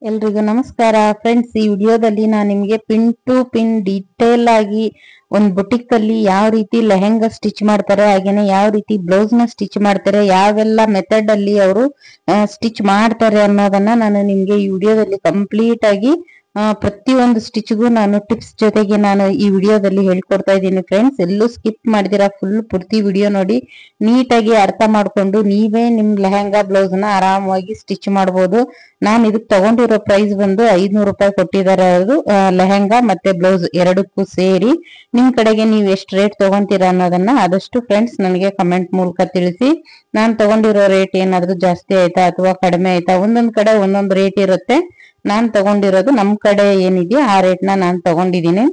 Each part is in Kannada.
ಎಲ್ರಿಗೂ ನಮಸ್ಕಾರ ಫ್ರೆಂಡ್ಸ್. ಈ ವಿಡಿಯೋದಲ್ಲಿ ನಾನು ನಿಮಗೆ ಪಿನ್ ಟು ಪಿನ್ ಡೀಟೇಲ್ ಆಗಿ ಒಂದು ಬುಟಿಕ್ ಅಲ್ಲಿ ಯಾವ ರೀತಿ ಲೆಹೆಂಗಾ ಸ್ಟಿಚ್ ಮಾಡ್ತಾರೆ, ಹಾಗೇನೆ ಯಾವ ರೀತಿ ಬ್ಲೌಸ್ ನ ಸ್ಟಿಚ್ ಮಾಡ್ತಾರೆ, ಯಾವೆಲ್ಲ ಮೆಥಡ್ ಅಲ್ಲಿ ಅವರು ಸ್ಟಿಚ್ ಮಾಡ್ತಾರೆ ಅನ್ನೋದನ್ನ ನಾನು ನಿಮ್ಗೆ ಈ ವಿಡಿಯೋದಲ್ಲಿ ಕಂಪ್ಲೀಟ್ ಆಗಿ ಪ್ರತಿಯೊಂದು ಸ್ಟಿಚ್ಗೂ ನಾನು ಟಿಪ್ಸ್ ಜೊತೆಗೆ ನಾನು ಈ ವಿಡಿಯೋದಲ್ಲಿ ಹೇಳ್ಕೊಡ್ತಾ ಇದ್ದೀನಿ ಫ್ರೆಂಡ್ಸ್. ಎಲ್ಲೂ ಸ್ಕಿಪ್ ಮಾಡಿದಿರಾ ಫುಲ್ ಪೂರ್ತಿ ವಿಡಿಯೋ ನೋಡಿ, ನೀಟಾಗಿ ಅರ್ಥ ಮಾಡ್ಕೊಂಡು ನೀವೇ ನಿಮ್ ಲೆಹೆಂಗಾ ಬ್ಲೌಸ್ ನ ಆರಾಮವಾಗಿ ಸ್ಟಿಚ್ ಮಾಡಬಹುದು. ನಾನು ಇದಕ್ಕೆ ತಗೊಂಡಿರೋ ಪ್ರೈಸ್ ಬಂದು 500 ರೂಪಾಯಿ ಕೊಟ್ಟಿದ್ದಾರೆ. ಅದು ಲೆಹೆಂಗಾ ಮತ್ತೆ ಬ್ಲೌಸ್ ಎರಡಕ್ಕೂ ಸೇರಿ. ನಿಮ್ ಕಡೆಗೆ ನೀವು ಎಷ್ಟು ರೇಟ್ ತಗೊಂತೀರಾ ಅನ್ನೋದನ್ನ ಆದಷ್ಟು ಫ್ರೆಂಡ್ಸ್ ನನಗೆ ಕಮೆಂಟ್ ಮೂಲಕ ತಿಳಿಸಿ. ನಾನು ತಗೊಂಡಿರೋ ರೇಟ್ ಏನಾದ್ರೂ ಜಾಸ್ತಿ ಆಯ್ತಾ ಅಥವಾ ಕಡಿಮೆ ಆಯ್ತಾ, ಒಂದೊಂದ್ ಕಡೆ ಒಂದೊಂದು ರೇಟ್ ಇರುತ್ತೆ. ನಾನ್ ತಗೊಂಡಿರೋದು ನಮ್ ಕಡೆ ಏನಿದೆಯೋ ಆ ರೇಟ್ ನಾನು ತಗೊಂಡಿದ್ದೀನಿ.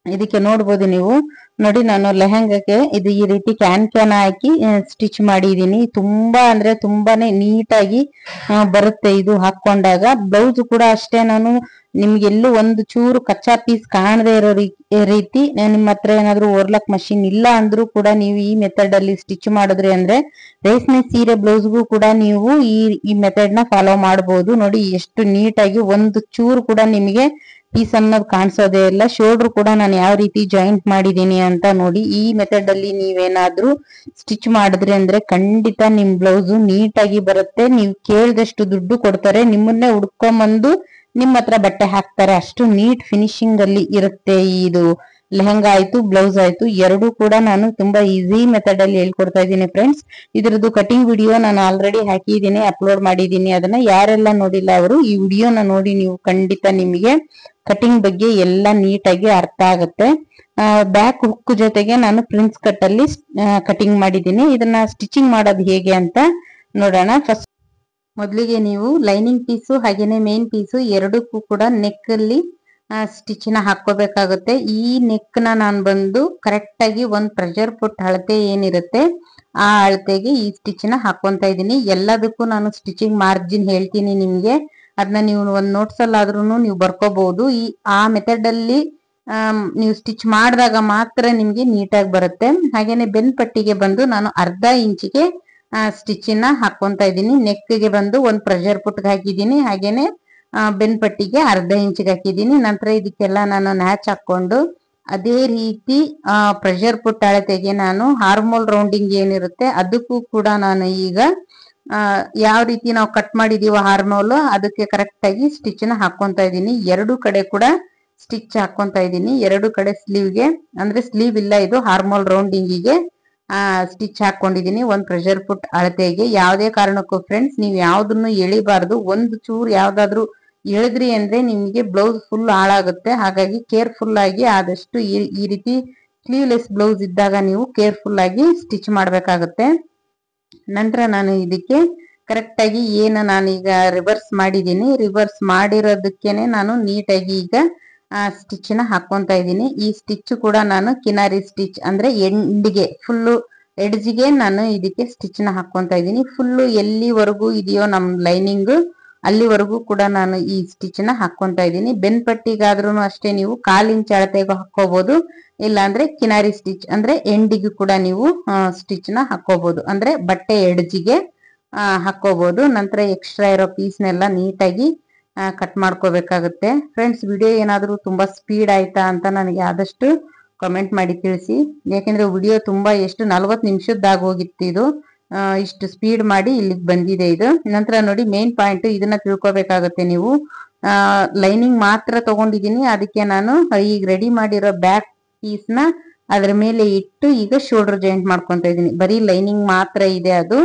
ಇದಕ್ಕೆ ನೋಡ್ಬೋದು ನೀವು ನೋಡಿ, ನಾನು ಲೆಹೆಂಗಾಕ್ಕೆ ಇದು ಈ ರೀತಿ ಕ್ಯಾನ್ ಹಾಕಿ ಸ್ಟಿಚ್ ಮಾಡಿದೀನಿ. ತುಂಬಾ ಅಂದ್ರೆ ತುಂಬಾನೇ ನೀಟಾಗಿ ಬರುತ್ತೆ ಇದು ಹಾಕೊಂಡಾಗ. ಬ್ಲೌಸ್ ಕೂಡ ಅಷ್ಟೇ, ನಾನು ನಿಮ್ಗೆಲ್ಲೂ ಒಂದು ಚೂರು ಕಚ್ಚಾ ಪೀಸ್ ಕಾಣದೇ ಇರೋ ರೀತಿ ನಿಮ್ಮ ಹತ್ರ ಏನಾದ್ರು ಓರ್ಲಕ್ ಮಷಿನ್ ಇಲ್ಲ ಅಂದ್ರೂ ಕೂಡ ನೀವು ಈ ಮೆಥಡ್ ಅಲ್ಲಿ ಸ್ಟಿಚ್ ಮಾಡಿದ್ರಿ ಅಂದ್ರೆ ರೇಷ್ಮೆ ಸೀರೆ ಬ್ಲೌಸ್ಗೂ ಕೂಡ ನೀವು ಈ ಮೆಥಡ್ ನ ಫಾಲೋ ಮಾಡಬಹುದು. ನೋಡಿ ಎಷ್ಟು ನೀಟಾಗಿ ಒಂದು ಚೂರು ಕೂಡ ನಿಮಗೆ ಪೀಸ್ ಅನ್ನೋದು ಕಾಣಿಸೋದೇ ಇಲ್ಲ. ಶೋಲ್ಡರ್ ಕೂಡ ನಾನು ಯಾವ ರೀತಿ ಜಾಯಿಂಟ್ ಮಾಡಿದೀನಿ ಅಂತ ನೋಡಿ. ಈ ಮೆಥಡ್ ಅಲ್ಲಿ ನೀವೇನಾದ್ರೂ ಸ್ಟಿಚ್ ಮಾಡಿದ್ರಿ ಅಂದ್ರೆ ಖಂಡಿತ ನಿಮ್ ಬ್ಲೌಸ್ ನೀಟಾಗಿ ಬರುತ್ತೆ. ನೀವು ಕೇಳಿದಷ್ಟು ದುಡ್ಡು ಕೊಡ್ತಾರೆ, ನಿಮ್ಮನ್ನೇ ಹುಡ್ಕೊಂಬಂದು ನಿಮ್ಮ ಹತ್ರ ಬಟ್ಟೆ ಹಾಕ್ತಾರೆ. ಅಷ್ಟು ನೀಟ್ ಫಿನಿಶಿಂಗ್ ಅಲ್ಲಿ ಇರುತ್ತೆ. ಇದು ಲೆಹಂಗಾ ಆಯ್ತು ಬ್ಲೌಸ್ ಆಯ್ತು ಎರಡೂ ಕೂಡ ನಾನು ತುಂಬಾ ಈಸಿ ಮೆಥಡ್ ಅಲ್ಲಿ ಹೇಳ್ಕೊಡ್ತಾ ಇದ್ದೀನಿ ಫ್ರೆಂಡ್ಸ್. ಇದ್ರದ್ದು ಕಟಿಂಗ್ ವಿಡಿಯೋ ನಾನು ಆಲ್ರೆಡಿ ಹಾಕಿದ್ದೀನಿ, ಅಪ್ಲೋಡ್ ಮಾಡಿದ್ದೀನಿ. ಅದನ್ನ ಯಾರೆಲ್ಲ ನೋಡಿಲ್ಲ ಅವರು ಈ ವಿಡಿಯೋನ ನೋಡಿ, ನೀವು ಖಂಡಿತ ನಿಮಗೆ ಕಟಿಂಗ್ ಬಗ್ಗೆ ಎಲ್ಲ ನೀಟಾಗಿ ಅರ್ಥ ಆಗುತ್ತೆ. ಬ್ಯಾಕ್ ಹುಕ್ ಜೊತೆಗೆ ನಾನು ಪ್ರಿನ್ಸ್ ಕಟ್ ಅಲ್ಲಿ ಕಟಿಂಗ್ ಮಾಡಿದ್ದೀನಿ. ಇದನ್ನ ಸ್ಟಿಚಿಂಗ್ ಮಾಡೋದು ಹೇಗೆ ಅಂತ ನೋಡೋಣ. ಫಸ್ಟ್ ಮೊದಲಿಗೆ ನೀವು ಲೈನಿಂಗ್ ಪೀಸು ಹಾಗೇನೆ ಮೇನ್ ಪೀಸು ಎರಡಕ್ಕೂ ಕೂಡ ನೆಕ್ ಅಲ್ಲಿ ಸ್ಟಿಚ್ ನ ಹಾಕೋಬೇಕಾಗುತ್ತೆ. ಈ ನೆಕ್ ನಾನು ಬಂದು ಕರೆಕ್ಟ್ ಆಗಿ ಒಂದ್ ಪ್ರೆಷರ್ ಫುಟ್ ಅಳತೆ ಏನಿರುತ್ತೆ ಆ ಅಳತೆಗೆ ಈ ಸ್ಟಿಚ್ ನ ಹಾಕೊಂತ ಇದ್ದೀನಿ. ಎಲ್ಲದಕ್ಕೂ ನಾನು ಸ್ಟಿಚಿಂಗ್ ಮಾರ್ಜಿನ್ ಹೇಳ್ತೀನಿ ನಿಮ್ಗೆ, ಅದನ್ನ ನೀವು ಒಂದ್ ನೋಟ್ಸ್ ಅಲ್ಲಾದ್ರೂ ನೀವು ಬರ್ಕೋಬಹುದು. ಆ ಮೆಥಡ್ ಅಲ್ಲಿ ನೀವು ಸ್ಟಿಚ್ ಮಾಡಿದಾಗ ಮಾತ್ರ ನಿಮ್ಗೆ ನೀಟಾಗಿ ಬರುತ್ತೆ. ಹಾಗೇನೆ ಬೆನ್ ಪಟ್ಟಿಗೆ ಬಂದು ನಾನು ಅರ್ಧ ಇಂಚಿಗೆ ಸ್ಟಿಚ್ ನ ಹಾಕೊಂತ ಇದ್ದೀನಿ. ನೆಕ್ ಗೆ ಬಂದು ಒಂದ್ ಪ್ರೆಷರ್ ಫುಟ್ ಹಾಕಿದ್ದೀನಿ, ಹಾಗೇನೆ ಬೆನ್ ಪಟ್ಟಿಗೆ ಅರ್ಧ ಇಂಚಿಗೆ ಹಾಕಿದ್ದೀನಿ. ನಂತರ ಇದಕ್ಕೆಲ್ಲ ನಾನು ನ್ಯಾಚ್ ಹಾಕೊಂಡು ಅದೇ ರೀತಿ ಪ್ರೆಷರ್ ಫುಟ್ ಅಳತೆಗೆ ನಾನು ಹಾರ್ಮೋಲ್ ರೌಂಡಿಂಗ್ ಏನಿರುತ್ತೆ ಅದಕ್ಕೂ ಕೂಡ ನಾನು ಈಗ ಯಾವ ರೀತಿ ನಾವು ಕಟ್ ಮಾಡಿದೀವೋ ಹಾರ್ಮೋಲ್ ಅದಕ್ಕೆ ಕರೆಕ್ಟ್ ಆಗಿ ಸ್ಟಿಚ್ ನ ಹಾಕೊಂತ ಇದ್ದೀನಿ. ಎರಡು ಕಡೆ ಕೂಡ ಸ್ಟಿಚ್ ಹಾಕೊಂತ ಇದ್ದೀನಿ. ಎರಡು ಕಡೆ ಸ್ಲೀವ್ಗೆ, ಅಂದ್ರೆ ಸ್ಲೀವ್ ಇಲ್ಲ, ಇದು ಹಾರ್ಮೋಲ್ ರೌಂಡಿಂಗಿಗೆ ಸ್ಟಿಚ್ ಹಾಕೊಂಡಿದೀನಿ ಒಂದ್ ಪ್ರೆಷರ್ ಫುಟ್ ಅಳತೆಗೆ. ಯಾವುದೇ ಕಾರಣಕ್ಕೂ ಫ್ರೆಂಡ್ಸ್ ನೀವು ಯಾವ್ದನ್ನು ಎಳಿಬಾರ್ದು. ಒಂದು ಚೂರು ಯಾವ್ದಾದ್ರು ಎಳೆದ್ರಿ ಅಂದ್ರೆ ನಿಮ್ಗೆ ಬ್ಲೌಸ್ ಫುಲ್ ಹಾಳಾಗುತ್ತೆ. ಹಾಗಾಗಿ ಕೇರ್ಫುಲ್ ಆಗಿ ಆದಷ್ಟು ಈ ರೀತಿ ಸ್ಲೀವ್ಲೆಸ್ ಬ್ಲೌಸ್ ಇದ್ದಾಗ ನೀವು ಕೇರ್ಫುಲ್ ಆಗಿ ಸ್ಟಿಚ್ ಮಾಡ್ಬೇಕಾಗುತ್ತೆ. ನಂತರ ನಾನು ಇದಕ್ಕೆ ಕರೆಕ್ಟ್ ಆಗಿ ಏನು ನಾನೀಗ ರಿವರ್ಸ್ ಮಾಡಿದೀನಿ, ರಿವರ್ಸ್ ಮಾಡಿರೋದಕ್ಕೇನೆ ನಾನು ನೀಟಾಗಿ ಈಗ ಸ್ಟಿಚ್ ನ ಹಾಕೊಂತ ಇದ್ದೀನಿ. ಈ ಸ್ಟಿಚ್ ಕೂಡ ನಾನು ಕಿನಾರಿ ಸ್ಟಿಚ್ ಅಂದ್ರೆ ಎಂಡ್ಗೆ ಫುಲ್ಲು ಎಡ್ಜ್ಗೆ ನಾನು ಇದಕ್ಕೆ ಸ್ಟಿಚ್ ನ ಹಾಕೊಂತ ಇದ್ದೀನಿ. ಫುಲ್ಲು ಎಲ್ಲಿವರೆಗೂ ಇದೆಯೋ ನಮ್ ಲೈನಿಂಗ್ ಅಲ್ಲಿವರೆಗೂ ಕೂಡ ನಾನು ಈ ಸ್ಟಿಚ್ ನ ಹಾಕೊಂತ ಇದ್ದೀನಿ. ಬೆನ್ ಪಟ್ಟಿಗಾದ್ರೂ ಅಷ್ಟೇ ನೀವು 1/4 ಇಂಚ್ ಅಳತೆಗೂ ಹಾಕೋಬಹುದು, ಇಲ್ಲ ಅಂದ್ರೆ ಕಿನಾರಿ ಸ್ಟಿಚ್ ಅಂದ್ರೆ ಎಂಡಿಗೂ ಕೂಡ ನೀವು ಸ್ಟಿಚ್ ನ ಹಾಕೋಬಹುದು, ಅಂದ್ರೆ ಬಟ್ಟೆ ಎಡ್ಜಿಗೆ ಹಾಕೋಬಹುದು. ನಂತರ ಎಕ್ಸ್ಟ್ರಾ ಇರೋ ಪೀಸ್ನೆಲ್ಲ ನೀಟಾಗಿ ಕಟ್ ಮಾಡ್ಕೋಬೇಕಾಗುತ್ತೆ. ಫ್ರೆಂಡ್ಸ್ ವಿಡಿಯೋ ಏನಾದ್ರೂ ತುಂಬಾ ಸ್ಪೀಡ್ ಆಯ್ತಾ ಅಂತ ನನಗೆ ಆದಷ್ಟು ಕಮೆಂಟ್ ಮಾಡಿ ತಿಳಿಸಿ. ಯಾಕೆಂದ್ರೆ ವಿಡಿಯೋ ತುಂಬಾ ಎಷ್ಟು 40 ನಿಮಿಷದ್ದಾಗಿ ಹೋಗಿತ್ತು ಇದು, ಇಷ್ಟು ಸ್ಪೀಡ್ ಮಾಡಿ ಇಲ್ಲಿಗೆ ಬಂದಿದೆ ಇದು. ನಂತರ ನೋಡಿ ಮೇನ್ ಪಾಯಿಂಟ್ ಇದನ್ನ ತಿಳ್ಕೊಬೇಕಾಗುತ್ತೆ ನೀವು. ಲೈನಿಂಗ್ ಮಾತ್ರ ತಗೊಂಡಿದ್ದೀನಿ, ಅದಕ್ಕೆ ನಾನು ಈಗ ರೆಡಿ ಮಾಡಿರೋ ಬ್ಯಾಕ್ ಪೀಸ್ ನ ಅದ್ರ ಮೇಲೆ ಇಟ್ಟು ಈಗ ಶೋಲ್ಡರ್ ಜಾಯಿಂಟ್ ಮಾಡ್ಕೊಂತ ಇದ್ದೀನಿ. ಬರೀ ಲೈನಿಂಗ್ ಮಾತ್ರ ಇದೆ ಅದು.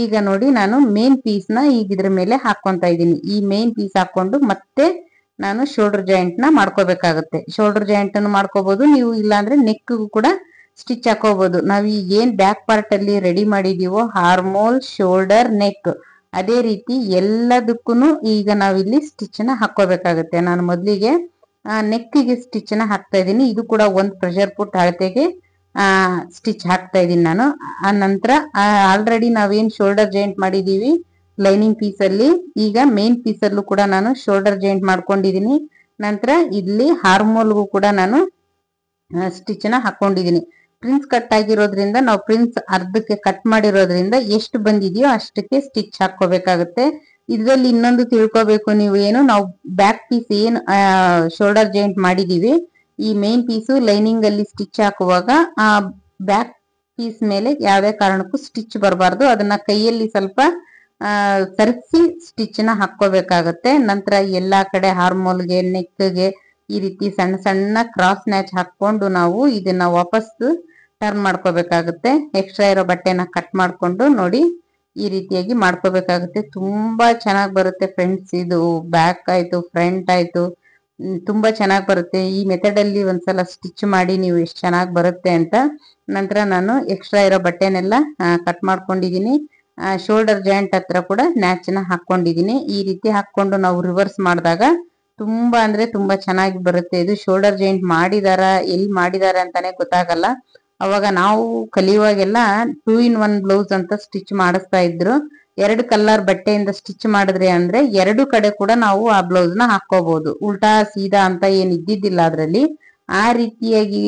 ಈಗ ನೋಡಿ ನಾನು ಮೇನ್ ಪೀಸ್ ನ ಈಗ ಇದ್ರ ಮೇಲೆ ಹಾಕೊಂತ ಇದ್ದೀನಿ. ಈ ಮೇನ್ ಪೀಸ್ ಹಾಕೊಂಡು ಮತ್ತೆ ನಾನು ಶೋಲ್ಡರ್ ಜಾಯಿಂಟ್ ನ ಮಾಡ್ಕೋಬೇಕಾಗುತ್ತೆ. ಶೋಲ್ಡರ್ ಜಾಯಿಂಟ್ ಅನ್ನು ಮಾಡ್ಕೋಬಹುದು ನೀವು, ಇಲ್ಲಾಂದ್ರೆ ನೆಕ್ ಕೂಡ ಸ್ಟಿಚ್ ಹಾಕೋಬಹುದು. ನಾವ್ ಈಗ ಏನ್ ಬ್ಯಾಕ್ ಪಾರ್ಟ್ ಅಲ್ಲಿ ರೆಡಿ ಮಾಡಿದೀವೋ ಹಾರ್ಮೋಲ್, ಶೋಲ್ಡರ್, ನೆಕ್, ಅದೇ ರೀತಿ ಎಲ್ಲದಕ್ಕೂ ಈಗ ನಾವಿಲ್ಲಿ ಸ್ಟಿಚ್ ನ ಹಾಕೋಬೇಕಾಗುತ್ತೆ. ನಾನು ಮೊದಲಿಗೆ ನೆಕ್ಗೆ ಸ್ಟಿಚ್ ನ ಹಾಕ್ತಾ ಇದ್ದೀನಿ. ಇದು ಕೂಡ ಒಂದ್ ಪ್ರೆಷರ್ ಫುಟ್ ಅಳತೆಗೆ ಸ್ಟಿಚ್ ಹಾಕ್ತಾ ಇದ್ದೀನಿ ನಾನು. ಆ ನಂತರ ಆಲ್ರೆಡಿ ನಾವೇನ್ ಶೋಲ್ಡರ್ ಜಾಯಿಂಟ್ ಮಾಡಿದೀವಿ ಲೈನಿಂಗ್ ಪೀಸ್ ಅಲ್ಲಿ, ಈಗ ಮೇನ್ ಪೀಸ್ ಅಲ್ಲೂ ಕೂಡ ನಾನು ಶೋಲ್ಡರ್ ಜಾಯಿಂಟ್ ಮಾಡ್ಕೊಂಡಿದೀನಿ. ನಂತರ ಇಲ್ಲಿ ಹಾರ್ಮೋಲ್ಗೂ ಕೂಡ ನಾನು ಸ್ಟಿಚ್ ನ ಹಾಕೊಂಡಿದೀನಿ. ಪ್ರಿನ್ಸ್ ಕಟ್ ಆಗಿರೋದ್ರಿಂದ ನಾವು ಪ್ರಿನ್ಸ್ ಅರ್ಧಕ್ಕೆ ಕಟ್ ಮಾಡಿರೋದ್ರಿಂದ ಎಷ್ಟು ಬಂದಿದೆಯೋ ಅಷ್ಟಕ್ಕೆ ಸ್ಟಿಚ್ ಹಾಕೋಬೇಕಾಗುತ್ತೆ. ಇದ್ರಲ್ಲಿ ಇನ್ನೊಂದು ತಿಳ್ಕೊಬೇಕು ನೀವು, ಏನು ನಾವು ಬ್ಯಾಕ್ ಪೀಸ್ ಏನ್ ಶೋಲ್ಡರ್ ಜಾಯಿಂಟ್ ಮಾಡಿದೀವಿ, ಈ ಮೇನ್ ಪೀಸು ಲೈನಿಂಗ್ ಅಲ್ಲಿ ಸ್ಟಿಚ್ ಹಾಕುವಾಗ ಆ ಬ್ಯಾಕ್ ಪೀಸ್ ಮೇಲೆ ಯಾವ್ದೇ ಕಾರಣಕ್ಕೂ ಸ್ಟಿಚ್ ಬರಬಾರ್ದು. ಅದನ್ನ ಕೈಯಲ್ಲಿ ಸ್ವಲ್ಪ ಸರಿಸಿ ಸ್ಟಿಚ್ ನ ಹಾಕೋಬೇಕಾಗತ್ತೆ. ನಂತರ ಎಲ್ಲಾ ಕಡೆ ಹಾರ್ಮೋಲ್ಗೆ, ನೆಕ್ಗೆ ಈ ರೀತಿ ಸಣ್ಣ ಸಣ್ಣ ಕ್ರಾಸ್ ನ್ಯಾಚ್ ಹಾಕೊಂಡು ನಾವು ಇದನ್ನ ವಾಪಸ್ ಟರ್ನ್ ಮಾಡ್ಕೋಬೇಕಾಗುತ್ತೆ. ಎಕ್ಸ್ಟ್ರಾ ಇರೋ ಬಟ್ಟೆನ ಕಟ್ ಮಾಡ್ಕೊಂಡು ನೋಡಿ ಈ ರೀತಿಯಾಗಿ ಮಾಡ್ಕೋಬೇಕಾಗುತ್ತೆ. ತುಂಬಾ ಚೆನ್ನಾಗಿ ಬರುತ್ತೆ ಫ್ರೆಂಡ್ಸ್. ಇದು ಬ್ಯಾಕ್ ಆಯ್ತು, ಫ್ರಂಟ್ ಆಯ್ತು, ತುಂಬಾ ಚೆನ್ನಾಗಿ ಬರುತ್ತೆ. ಈ ಮೆಥಡ್ ಅಲ್ಲಿ ಒಂದ್ಸಲ ಸ್ಟಿಚ್ ಮಾಡಿ ನೀವು ಎಷ್ಟು ಚೆನ್ನಾಗಿ ಬರುತ್ತೆ ಅಂತ. ನಂತರ ನಾನು ಎಕ್ಸ್ಟ್ರಾ ಇರೋ ಬಟ್ಟೆನೆಲ್ಲ ಕಟ್ ಮಾಡ್ಕೊಂಡಿದೀನಿ. ಶೋಲ್ಡರ್ ಜಾಯಿಂಟ್ ಹತ್ರ ಕೂಡ ನ್ಯಾಚ್ ನ ಹಾಕೊಂಡಿದೀನಿ. ಈ ರೀತಿ ಹಾಕೊಂಡು ನಾವು ರಿವರ್ಸ್ ಮಾಡಿದಾಗ ತುಂಬಾ ಅಂದ್ರೆ ತುಂಬಾ ಚೆನ್ನಾಗಿ ಬರುತ್ತೆ. ಇದು ಶೋಲ್ಡರ್ ಜಾಯಿಂಟ್ ಮಾಡಿದಾರ, ಎಲ್ಲಿ ಮಾಡಿದಾರ ಅಂತಾನೆ ಗೊತ್ತಾಗಲ್ಲ. ಅವಾಗ ನಾವು ಕಲಿಯುವಾಗೆಲ್ಲ 2 in 1 ಬ್ಲೌಸ್ ಅಂತ ಸ್ಟಿಚ್ ಮಾಡಿಸ್ತಾ ಇದ್ರು. 2 ಕಲರ್ ಬಟ್ಟೆಯಿಂದ ಸ್ಟಿಚ್ ಮಾಡಿದ್ರೆ ಅಂದ್ರೆ 2 ಕಡೆ ಕೂಡ ನಾವು ಆ ಬ್ಲೌಸ್ ನ ಹಾಕೋಬಹುದು. ಉಲ್ಟಾ ಸೀದಾ ಅಂತ ಏನ್ ಇದ್ದಿದ್ದಿಲ್ಲ ಅದ್ರಲ್ಲಿ. ಆ ರೀತಿಯಾಗಿ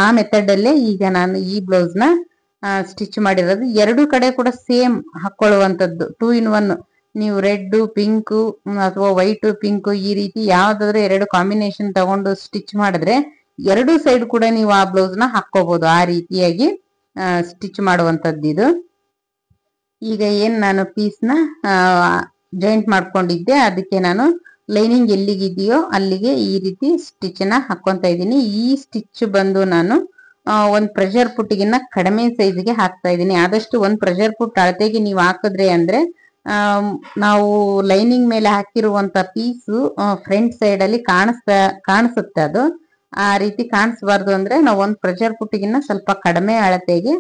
ಆ ಮೆಥಡ್ ಅಲ್ಲೇ ಈಗ ನಾನು ಈ ಬ್ಲೌಸ್ ನ ಸ್ಟಿಚ್ ಮಾಡಿರೋದು. 2 ಕಡೆ ಕೂಡ ಸೇಮ್ ಹಾಕೊಳ್ಳುವಂತದ್ದು 2 in 1. ನೀವು ರೆಡ್ ಪಿಂಕ್ ಅಥವಾ ವೈಟ್ ಪಿಂಕ್ ಈ ರೀತಿ ಯಾವ್ದಾದ್ರು 2 ಕಾಂಬಿನೇಷನ್ ತಗೊಂಡು ಸ್ಟಿಚ್ ಮಾಡಿದ್ರೆ 2 ಸೈಡ್ ಕೂಡ ನೀವು ಆ ಬ್ಲೌಸ್ ನ ಹಾಕೋಬಹುದು. ಆ ರೀತಿಯಾಗಿ ಸ್ಟಿಚ್ ಮಾಡುವಂತದ್ದು ಇದು. ಈಗ ಏನ್ ನಾನು ಪೀಸ್ ನ ಜಾಯಿಂಟ್ ಮಾಡ್ಕೊಂಡಿದ್ದೆ, ಅದಕ್ಕೆ ನಾನು ಲೈನಿಂಗ್ ಎಲ್ಲಿಗಿದೆಯೋ ಅಲ್ಲಿಗೆ ಈ ರೀತಿ ಸ್ಟಿಚ್ ನ ಹಾಕೊಂತ ಇದ್ದೀನಿ. ಈ ಸ್ಟಿಚ್ ಬಂದು ನಾನು ಒಂದ್ ಪ್ರೆಷರ್ ಪುಟ್ಟಿಗಿನ್ನ ಕಡಿಮೆ ಸೈಜ್ಗೆ ಹಾಕ್ತಾ ಇದ್ದೀನಿ. ಆದಷ್ಟು ಒಂದ್ ಪ್ರೆಷರ್ ಪುಟ್ ಅಳತೆಗೆ ನೀವು ಹಾಕಿದ್ರೆ ಅಂದ್ರೆ ನಾವು ಲೈನಿಂಗ್ ಮೇಲೆ ಹಾಕಿರುವಂತ ಪೀಸು ಫ್ರಂಟ್ ಸೈಡ್ ಅಲ್ಲಿ ಕಾಣಿಸುತ್ತೆ. ಅದು ಆ ರೀತಿ ಕಾಣಿಸಬಾರ್ದು ಅಂದ್ರೆ ನಾವು ಒಂದ್ ಪ್ರೆಷರ್ ಪುಟ್ಟಿಗಿನ್ನ ಸ್ವಲ್ಪ ಕಡಿಮೆ ಅಳತೆಗೆ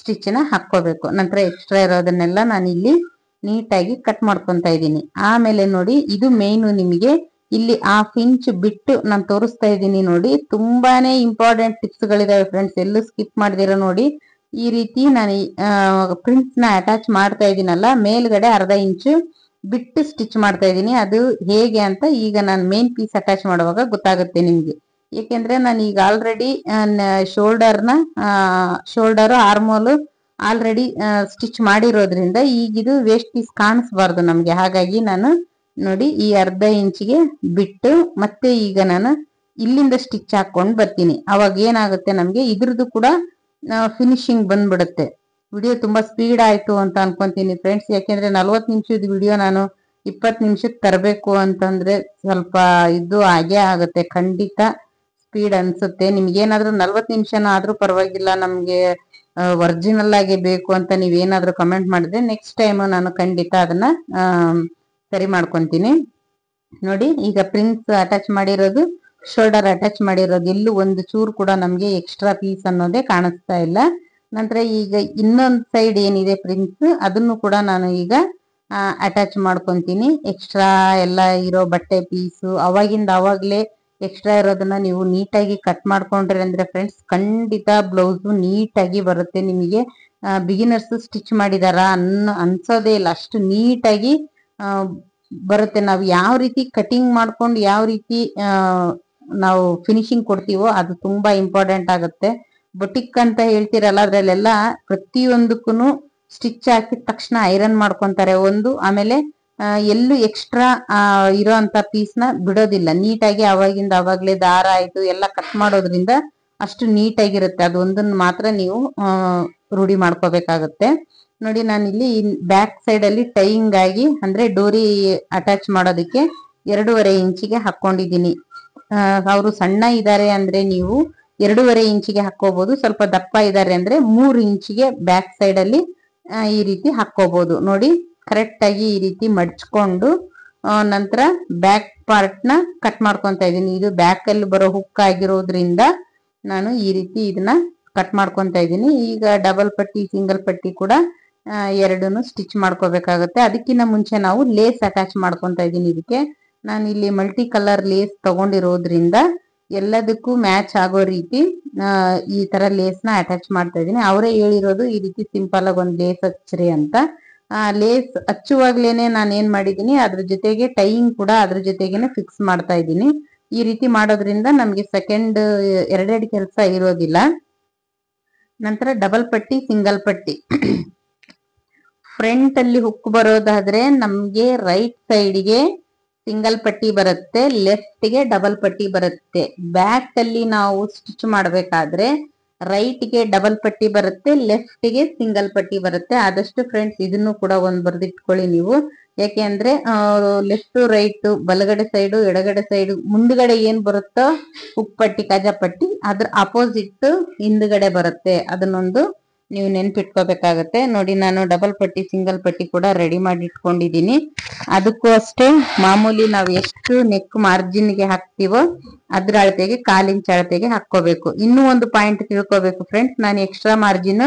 ಸ್ಟಿಚ್ ನ ಹಾಕೋಬೇಕು. ನಂತರ ಎಕ್ಸ್ಟ್ರಾ ಇರೋದನ್ನೆಲ್ಲ ನಾನು ಇಲ್ಲಿ ನೀಟಾಗಿ ಕಟ್ ಮಾಡ್ಕೊಂತ ಇದ್ದೀನಿ. ಆಮೇಲೆ ನೋಡಿ, ಇದು ಮೇನ್ ನಿಮಗೆ ಇಲ್ಲಿ 1/2 ಇಂಚ್ ಬಿಟ್ಟು ನಾನು ತೋರಿಸ್ತಾ ಇದ್ದೀನಿ ನೋಡಿ. ತುಂಬಾನೇ ಇಂಪಾರ್ಟೆಂಟ್ ಟಿಪ್ಸ್ ಗಳಿದಾವೆ ಫ್ರೆಂಡ್ಸ್, ಎಲ್ಲೂ ಸ್ಕಿಪ್ ಮಾಡ್ದಿರ ನೋಡಿ. ಈ ರೀತಿ ನಾನು ಪ್ರಿಂಟ್ಸ್ ನ ಅಟ್ಯಾಚ್ ಮಾಡ್ತಾ ಇದ್ದೀನಲ್ಲ, ಮೇಲ್ಗಡೆ 1/2 ಇಂಚು ಬಿಟ್ಟು ಸ್ಟಿಚ್ ಮಾಡ್ತಾ ಇದ್ದೀನಿ. ಅದು ಹೇಗೆ ಅಂತ ಈಗ ನಾನು ಮೇನ್ ಪೀಸ್ ಅಟ್ಯಾಚ್ ಮಾಡುವಾಗ ಗೊತ್ತಾಗುತ್ತೆ ನಿಮ್ಗೆ. ಏಕೆಂದ್ರೆ ನಾನು ಈಗ already shoulder armhole already stitch ಮಾಡಿರೋದ್ರಿಂದ ಈಗಿದು ವೇಸ್ಟ್ ಪೀಸ್ ಕಾಣಿಸ್ಬಾರ್ದು ನಮ್ಗೆ. ಹಾಗಾಗಿ ನಾನು ನೋಡಿ ಈ 1/2 ಇಂಚಿಗೆ ಬಿಟ್ಟು ಮತ್ತೆ ಈಗ ನಾನು ಇಲ್ಲಿಂದ ಸ್ಟಿಚ್ ಹಾಕೊಂಡು ಬರ್ತೀನಿ. ಅವಾಗ ಏನಾಗುತ್ತೆ ನಮ್ಗೆ ಇದ್ರದ್ದು ಕೂಡ ಫಿನಿಶಿಂಗ್ ಬಂದ್ಬಿಡುತ್ತೆ. ವಿಡಿಯೋ ತುಂಬಾ ಸ್ಪೀಡ್ ಆಯ್ತು ಅಂತ ಅನ್ಕೊಂತೀನಿ ಫ್ರೆಂಡ್ಸ್. ಯಾಕೆಂದ್ರೆ 40 ನಿಮಿಷದ ವಿಡಿಯೋ ನಾನು 20 ನಿಮಿಷಕ್ಕೆ ತರಬೇಕು ಅಂತಂದ್ರೆ ಸ್ವಲ್ಪ ಇದು ಹಾಗೆ ಆಗುತ್ತೆ. ಖಂಡಿತ ಸ್ಪೀಡ್ ಅನ್ಸುತ್ತೆ. ನಿಮ್ಗೇನಾದ್ರೂ 40 ನಿಮಿಷನ ಆದ್ರೂ ಪರವಾಗಿಲ್ಲ, ನಮ್ಗೆ ಒರಿಜಿನಲ್ ಆಗಿ ಬೇಕು ಅಂತ ನೀವೇನಾದ್ರೂ ಕಮೆಂಟ್ ಮಾಡಿದ್ರೆ ನೆಕ್ಸ್ಟ್ ಟೈಮ್ ನಾನು ಖಂಡಿತ ಅದನ್ನ ಸರಿ ಮಾಡ್ಕೊಂತೀನಿ. ನೋಡಿ ಈಗ ಪ್ರಿಂಟ್ಸ್ ಅಟ್ಯಾಚ್ ಮಾಡಿರೋದು, ಶೋಲ್ಡರ್ ಅಟ್ಯಾಚ್ ಮಾಡಿರೋದು, ಎಲ್ಲೂ ಒಂದು ಚೂರು ಕೂಡ ನಮ್ಗೆ ಎಕ್ಸ್ಟ್ರಾ ಪೀಸ್ ಅನ್ನೋದೇ ಕಾಣಿಸ್ತಾ ಇಲ್ಲ. ನಂತರ ಈಗ ಇನ್ನೊಂದು ಸೈಡ್ ಏನಿದೆ ಪ್ರಿಂಟ್ಸ್, ಅದನ್ನು ಕೂಡ ನಾನು ಈಗ ಅಟ್ಯಾಚ್ ಮಾಡ್ಕೊಂತೀನಿ. ಎಕ್ಸ್ಟ್ರಾ ಎಲ್ಲ ಇರೋ ಬಟ್ಟೆ ಪೀಸು ಅವಾಗಿಂದ ಅವಾಗ್ಲೇ ಎಕ್ಸ್ಟ್ರಾ ಇರೋದನ್ನ ನೀವು ನೀಟಾಗಿ ಕಟ್ ಮಾಡ್ಕೊಂಡ್ರಿ ಅಂದ್ರೆ ಫ್ರೆಂಡ್ಸ್ ಖಂಡಿತ ಬ್ಲೌಸ್ ನೀಟಾಗಿ ಬರುತ್ತೆ. ನಿಮಗೆ ಬಿಗಿನರ್ಸ್ ಸ್ಟಿಚ್ ಮಾಡಿದಾರ ಅನ್ಸೋದೇ ಇಲ್ಲ, ಅಷ್ಟು ನೀಟಾಗಿ ಬರುತ್ತೆ. ನಾವು ಯಾವ ರೀತಿ ಕಟಿಂಗ್ ಮಾಡ್ಕೊಂಡು ಯಾವ ರೀತಿ ನಾವು ಫಿನಿಶಿಂಗ್ ಕೊಡ್ತೀವೋ ಅದು ತುಂಬಾ ಇಂಪಾರ್ಟೆಂಟ್ ಆಗುತ್ತೆ. ಬೊಟಿಕ್ ಅಂತ ಹೇಳ್ತಿರಲ್ಲ, ಅದ್ರಲ್ಲೆಲ್ಲ ಪ್ರತಿಯೊಂದಕ್ಕೂ ಸ್ಟಿಚ್ ಹಾಕಿದ ತಕ್ಷಣ ಐರನ್ ಮಾಡ್ಕೊಂತಾರೆ ಒಂದು. ಆಮೇಲೆ ಎಲ್ಲೂ ಎಕ್ಸ್ಟ್ರಾ ಇರೋ ಅಂತ ಪೀಸ್ ನ ಬಿಡೋದಿಲ್ಲ. ನೀಟಾಗಿ ಅವಾಗಿಂದ ಅವಾಗ್ಲೇ ದಾರ ಆಯ್ತು ಎಲ್ಲ ಕಟ್ ಮಾಡೋದ್ರಿಂದ ಅಷ್ಟು ನೀಟಾಗಿರುತ್ತೆ. ಅದೊಂದನ್ನು ಮಾತ್ರ ನೀವು ರೂಢಿ ಮಾಡ್ಕೋಬೇಕಾಗತ್ತೆ. ನೋಡಿ ನಾನಿಲ್ಲಿ ಬ್ಯಾಕ್ ಸೈಡ್ ಅಲ್ಲಿ ಟೈಯಿಂಗ್ ಆಗಿ ಅಂದ್ರೆ ಡೋರಿ ಅಟ್ಯಾಚ್ ಮಾಡೋದಕ್ಕೆ 2.5 ಇಂಚಿಗೆ ಹಾಕೊಂಡಿದ್ದೀನಿ. ಅವರು ಸಣ್ಣ ಇದ್ದಾರೆ ಅಂದ್ರೆ ನೀವು 2.5 ಇಂಚಿಗೆ ಹಾಕೋಬಹುದು. ಸ್ವಲ್ಪ ದಪ್ಪ ಇದ್ದಾರೆ ಅಂದ್ರೆ 3 ಇಂಚಿಗೆ ಬ್ಯಾಕ್ ಸೈಡ್ ಅಲ್ಲಿ ಈ ರೀತಿ ಹಾಕೋಬಹುದು. ನೋಡಿ ಕರೆಕ್ಟ್ ಆಗಿ ಈ ರೀತಿ ಮಡ್ಚ್ಕೊಂಡು ನಂತರ ಬ್ಯಾಕ್ ಪಾರ್ಟ್ ನ ಕಟ್ ಮಾಡ್ಕೊಂತ ಇದ್ದೀನಿ. ಇದು ಬ್ಯಾಕ್ ಅಲ್ಲಿ ಬರೋ ಹುಕ್ ಆಗಿರೋದ್ರಿಂದ ನಾನು ಈ ರೀತಿ ಇದನ್ನ ಕಟ್ ಮಾಡ್ಕೊಂತ ಇದ್ದೀನಿ. ಈಗ ಡಬಲ್ ಪಟ್ಟಿ ಸಿಂಗಲ್ ಪಟ್ಟಿ ಕೂಡ ಎರಡನ್ನು ಸ್ಟಿಚ್ ಮಾಡ್ಕೋಬೇಕಾಗುತ್ತೆ. ಅದಕ್ಕಿಂತ ಮುಂಚೆ ನಾವು ಲೇಸ್ ಅಟ್ಯಾಚ್ ಮಾಡ್ಕೊಂತ ಇದ್ದೀನಿ. ಇದಕ್ಕೆ ನಾನು ಇಲ್ಲಿ ಮಲ್ಟಿ ಕಲರ್ ಲೇಸ್ ತಗೊಂಡಿರೋದ್ರಿಂದ ಎಲ್ಲದಕ್ಕೂ ಮ್ಯಾಚ್ ಆಗೋ ರೀತಿ ಈ ತರ ಲೇಸ್ ನ ಅಟ್ಯಾಚ್ ಮಾಡ್ತಾ ಇದ್ದೀನಿ. ಅವರೇ ಹೇಳಿರೋದು ಈ ರೀತಿ ಸಿಂಪಲ್ ಆಗಿ ಒಂದು ಲೇಸ್ ಹಚ್ಚ್ರಿ ಅಂತ. ಲೇಸ್ ಹಚ್ಚುವಾಗ್ಲೇನೆ ನಾನು ಏನ್ ಮಾಡಿದೀನಿ, ಅದ್ರ ಜೊತೆಗೆ ಟೈಯಿಂಗ್ ಕೂಡ ಅದ್ರ ಜೊತೆಗೇನೆ ಫಿಕ್ಸ್ ಮಾಡ್ತಾ ಇದ್ದೀನಿ. ಈ ರೀತಿ ಮಾಡೋದ್ರಿಂದ ನಮ್ಗೆ ಸೆಕೆಂಡ್ ಎರಡೆರಡು ಕೆಲಸ ಇರೋದಿಲ್ಲ. ನಂತರ ಡಬಲ್ ಪಟ್ಟಿ ಸಿಂಗಲ್ ಪಟ್ಟಿ ಫ್ರಂಟ್ ಅಲ್ಲಿ ಹುಕ್ ಬರೋದಾದ್ರೆ ನಮ್ಗೆ ರೈಟ್ ಸೈಡ್ಗೆ ಸಿಂಗಲ್ ಪಟ್ಟಿ ಬರುತ್ತೆ, ಲೆಫ್ಟ್ ಗೆ ಡಬಲ್ ಪಟ್ಟಿ ಬರುತ್ತೆ. ಬ್ಯಾಕ್ ಅಲ್ಲಿ ನಾವು ಸ್ಟಿಚ್ ಮಾಡ್ಬೇಕಾದ್ರೆ ರೈಟ್ ಗೆ ಡಬಲ್ ಪಟ್ಟಿ ಬರುತ್ತೆ, ಲೆಫ್ಟ್ ಗೆ ಸಿಂಗಲ್ ಪಟ್ಟಿ ಬರುತ್ತೆ. ಆದಷ್ಟು ಫ್ರೆಂಡ್ಸ್ ಇದನ್ನು ಕೂಡ ಒಂದ್ ಬರ್ದಿಟ್ಕೊಳ್ಳಿ ನೀವು. ಯಾಕೆ ಅಂದ್ರೆ ಲೆಫ್ಟ್ ರೈಟ್ ಬಲಗಡೆ ಸೈಡು ಎಡಗಡೆ ಸೈಡು ಮುಂದ್ಗಡೆ ಏನ್ ಬರುತ್ತೋ ಹುಕ್ ಪಟ್ಟಿ ಕಾಜಾ ಪಟ್ಟಿ ಅದ್ರ ಅಪೋಸಿಟ್ ಹಿಂದ್ಗಡೆ ಬರುತ್ತೆ. ಅದನ್ನೊಂದು ನೀವು ನೆನ್ಪಿಟ್ಕೋಬೇಕಾಗತ್ತೆ. ನೋಡಿ ನಾನು ಡಬಲ್ ಪಟ್ಟಿ ಸಿಂಗಲ್ ಪಟ್ಟಿ ಕೂಡ ರೆಡಿ ಮಾಡಿ ಇಟ್ಕೊಂಡಿದೀನಿ. ಅದಕ್ಕೂ ಅಷ್ಟೇ ಮಾಮೂಲಿ ನಾವು ಎಷ್ಟು ನೆಕ್ ಮಾರ್ಜಿನ್ ಗೆ ಹಾಕ್ತಿವೋ ಅದ್ರ ಅಳತೆಗೆ 1/4 ಇಂಚ್ ಅಳತೆಗೆ ಹಾಕೋಬೇಕು. ಇನ್ನೂ ಒಂದು ಪಾಯಿಂಟ್ ತಿಳ್ಕೋಬೇಕು ಫ್ರೆಂಡ್ಸ್, ನಾನು ಎಕ್ಸ್ಟ್ರಾ ಮಾರ್ಜಿನ್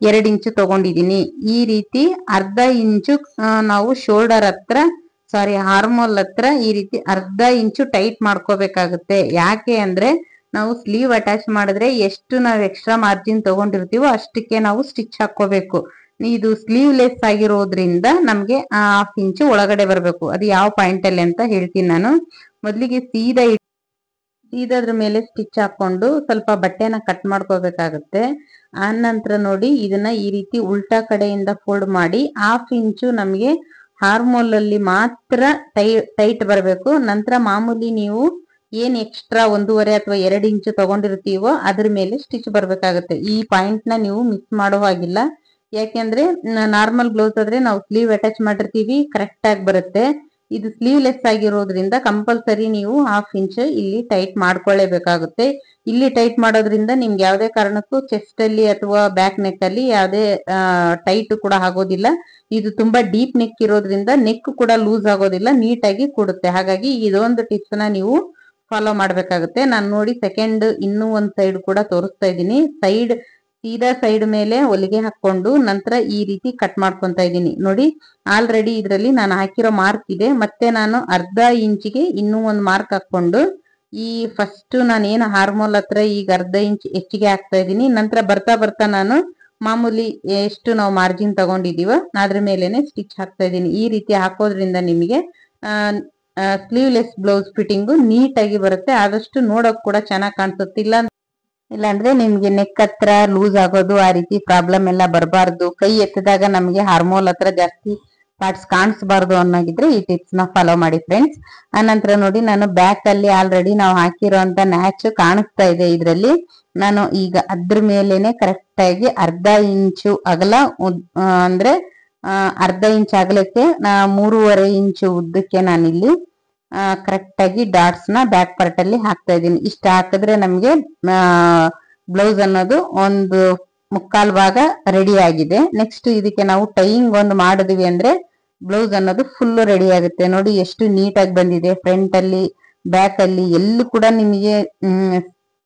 2 ಇಂಚು ತಗೊಂಡಿದೀನಿ. ಈ ರೀತಿ ಅರ್ಧ ಇಂಚು ನಾವು ಶೋಲ್ಡರ್ ಹತ್ರ ಆರ್ಮೋಲ್ ಹತ್ರ ಈ ರೀತಿ ಅರ್ಧ ಇಂಚು ಟೈಟ್ ಮಾಡ್ಕೋಬೇಕಾಗುತ್ತೆ. ಯಾಕೆ ಅಂದ್ರೆ ನಾವು ಸ್ಲೀವ್ ಅಟ್ಯಾಚ್ ಮಾಡಿದ್ರೆ ಎಷ್ಟು ನಾವು ಎಕ್ಸ್ಟ್ರಾ ಮಾರ್ಜಿನ್ ತಗೊಂಡಿರ್ತೀವೋ ಅಷ್ಟಕ್ಕೆ ನಾವು ಸ್ಟಿಚ್ ಹಾಕೋಬೇಕು. ಇದು ಸ್ಲೀವ್ ಲೆಸ್ ಆಗಿರೋದ್ರಿಂದ ನಮ್ಗೆ 1/2 ಇಂಚು ಒಳಗಡೆ ಬರಬೇಕು. ಅದು ಯಾವ ಪಾಯಿಂಟ್ ಅಲ್ಲಿ ಅಂತ ಹೇಳ್ತೀನಿ ನಾನು. ಮೊದ್ಲಿಗೆ ಸೀದಾದ್ರ ಮೇಲೆ ಸ್ಟಿಚ್ ಹಾಕೊಂಡು ಸ್ವಲ್ಪ ಬಟ್ಟೆನ ಕಟ್ ಮಾಡ್ಕೋಬೇಕಾಗತ್ತೆ. ಆ ನಂತರ ನೋಡಿ ಇದನ್ನ ಈ ರೀತಿ ಉಲ್ಟಾ ಕಡೆಯಿಂದ ಫೋಲ್ಡ್ ಮಾಡಿ 1/2 ಇಂಚು ನಮ್ಗೆ ಹಾರ್ಮೋಲ್ ಅಲ್ಲಿ ಮಾತ್ರ ಟೈಟ್ ಬರಬೇಕು. ನಂತರ ಮಾಮೂಲಿ ನೀವು ಏನ್ ಎಕ್ಸ್ಟ್ರಾ 1.5 ಅಥವಾ 2 ಇಂಚು ತಗೊಂಡಿರ್ತೀವೋ ಅದ್ರ ಮೇಲೆ ಸ್ಟಿಚ್ ಬರ್ಬೇಕಾಗತ್ತೆ. ಈ ಪಾಯಿಂಟ್ ನ ನೀವು ಮಿಸ್ ಮಾಡೋ ಹಾಗಿಲ್ಲ. ಯಾಕೆಂದ್ರೆ ನಾರ್ಮಲ್ ಬ್ಲೌಸ್ ಆದ್ರೆ ನಾವು ಸ್ಲೀವ್ ಅಟ್ಯಾಚ್ ಮಾಡಿರ್ತೀವಿ, ಕರೆಕ್ಟ್ ಆಗಿ ಬರುತ್ತೆ. ಇದು ಸ್ಲೀವ್ ಲೆಸ್ ಆಗಿರೋದ್ರಿಂದ ಕಂಪಲ್ಸರಿ ನೀವು 1/2 ಇಂಚ್ ಇಲ್ಲಿ ಟೈಟ್ ಮಾಡ್ಕೊಳ್ಳೇಬೇಕಾಗುತ್ತೆ. ಇಲ್ಲಿ ಟೈಟ್ ಮಾಡೋದ್ರಿಂದ ನಿಮ್ಗೆ ಯಾವ್ದೇ ಕಾರಣಕ್ಕೂ ಚೆಸ್ಟ್ ಅಲ್ಲಿ ಅಥವಾ ಬ್ಯಾಕ್ ನೆಕ್ ಅಲ್ಲಿ ಯಾವ್ದೇ ಟೈಟ್ ಕೂಡ ಆಗೋದಿಲ್ಲ. ಇದು ತುಂಬಾ ಡೀಪ್ ನೆಕ್ ಇರೋದ್ರಿಂದ ನೆಕ್ ಕೂಡ ಲೂಸ್ ಆಗೋದಿಲ್ಲ, ನೀಟಾಗಿ ಕೂಡುತ್ತೆ. ಹಾಗಾಗಿ ಇದೊಂದು ಟಿಪ್ಸ್ ನ ನೀವು ಫಾಲೋ ಮಾಡ್ಬೇಕಾಗುತ್ತೆ. ನಾನು ನೋಡಿ ಸೆಕೆಂಡ್ ಇನ್ನೂ ಒಂದ್ ಸೈಡ್ ಕೂಡ ತೋರಿಸ್ತಾ ಇದ್ದೀನಿ. ಸೀದಾ ಸೈಡ್ ಮೇಲೆ ಹೊಲಿಗೆ ಹಾಕೊಂಡು ನಂತರ ಈ ರೀತಿ ಕಟ್ ಮಾಡ್ಕೊಂತ ಇದ್ದೀನಿ. ನೋಡಿ ಆಲ್ರೆಡಿ ಇದರಲ್ಲಿ ನಾನು ಹಾಕಿರೋ ಮಾರ್ಕ್ ಇದೆ. ಮತ್ತೆ ನಾನು ಅರ್ಧ ಇಂಚಿಗೆ ಇನ್ನೂ ಒಂದು ಮಾರ್ಕ್ ಹಾಕೊಂಡು ಈ ಫಸ್ಟ್ ನಾನು ಏನು ಹಾರ್ಮೋಲ್ ಹತ್ರ ಈಗ ಅರ್ಧ ಇಂಚ್ ಹೆಚ್ಚಿಗೆ ಹಾಕ್ತಾ ಇದ್ದೀನಿ. ನಂತರ ಬರ್ತಾ ಬರ್ತಾ ನಾನು ಮಾಮೂಲಿ ಎಷ್ಟು ನಾವು ಮಾರ್ಜಿನ್ ತಗೊಂಡಿದೀವೋ ಅದ್ರ ಮೇಲೆನೆ ಸ್ಟಿಚ್ ಹಾಕ್ತಾ ಇದ್ದೀನಿ. ಈ ರೀತಿ ಹಾಕೋದ್ರಿಂದ ನಿಮಗೆ ಸ್ಲೀವ್ಲೆಸ್ ಬ್ಲೌಸ್ ಫಿಟ್ಟಿಂಗು ನೀಟಾಗಿ ಬರುತ್ತೆ. ಆದಷ್ಟು ನೋಡೋಕ್ ಕೂಡ ಚೆನ್ನಾಗಿ ಕಾಣಿಸುತ್ತೆ. ಇಲ್ಲಾಂದ್ರೆ ನಿಮ್ಗೆ ನೆಕ್ ಹತ್ರ ಲೂಸ್ ಆಗೋದು ಆ ರೀತಿ ಪ್ರಾಬ್ಲಮ್ ಎಲ್ಲ ಬರಬಾರ್ದು. ಕೈ ಎತ್ತಿದಾಗ ನಮ್ಗೆ ಹಾರ್ಮೋಲ್ ಹತ್ರ ಜಾಸ್ತಿ ಪಾರ್ಟ್ಸ್ ಕಾಣಿಸ್ಬಾರ್ದು ಅನ್ನೋಗಿದ್ರೆ ಈ ಟಿಪ್ಸ್ ನ ಫಾಲೋ ಮಾಡಿ ಫ್ರೆಂಡ್ಸ್. ಆನಂತರ ನೋಡಿ ನಾನು ಬ್ಯಾಕ್ ಅಲ್ಲಿ ಆಲ್ರೆಡಿ ನಾವು ಹಾಕಿರೋಂತ ನ್ಯಾಚ್ ಕಾಣಿಸ್ತಾ ಇದೆ. ಇದ್ರಲ್ಲಿ ನಾನು ಈಗ ಅದ್ರ ಮೇಲೆನೆ ಕರೆಕ್ಟ್ ಆಗಿ ಅರ್ಧ ಇಂಚು ಅಗಲ ಅಂದ್ರೆ ಅರ್ಧ ಇಂಚ್ ಅಗಲಕ್ಕೆ 3.5 ಇಂಚು ಉದ್ದಕ್ಕೆ ನಾನಿಲ್ಲಿ ಕರೆಕ್ಟ್ ಆಗಿ ಡಾಟ್ಸ್ ನ ಬ್ಯಾಕ್ ಪಾರ್ಟ್ ಅಲ್ಲಿ ಹಾಕ್ತಾ ಇದ್ದೀನಿ. ಇಷ್ಟ ಹಾಕಿದ್ರೆ ನಮ್ಗೆ ಬ್ಲೌಸ್ ಅನ್ನೋದು ಒಂದು 3/4 ಭಾಗ ರೆಡಿ ಆಗಿದೆ. ನೆಕ್ಸ್ಟ್ ಇದಕ್ಕೆ ನಾವು ಟೈಯಿಂಗ್ ಒಂದು ಮಾಡಿದ್ವಿ ಅಂದ್ರೆ ಬ್ಲೌಸ್ ಅನ್ನೋದು ಫುಲ್ ರೆಡಿ ಆಗುತ್ತೆ. ನೋಡಿ ಎಷ್ಟು ನೀಟಾಗಿ ಬಂದಿದೆ. ಫ್ರಂಟ್ ಅಲ್ಲಿ ಬ್ಯಾಕ್ ಅಲ್ಲಿ ಎಲ್ಲೂ ಕೂಡ ನಿಮಗೆ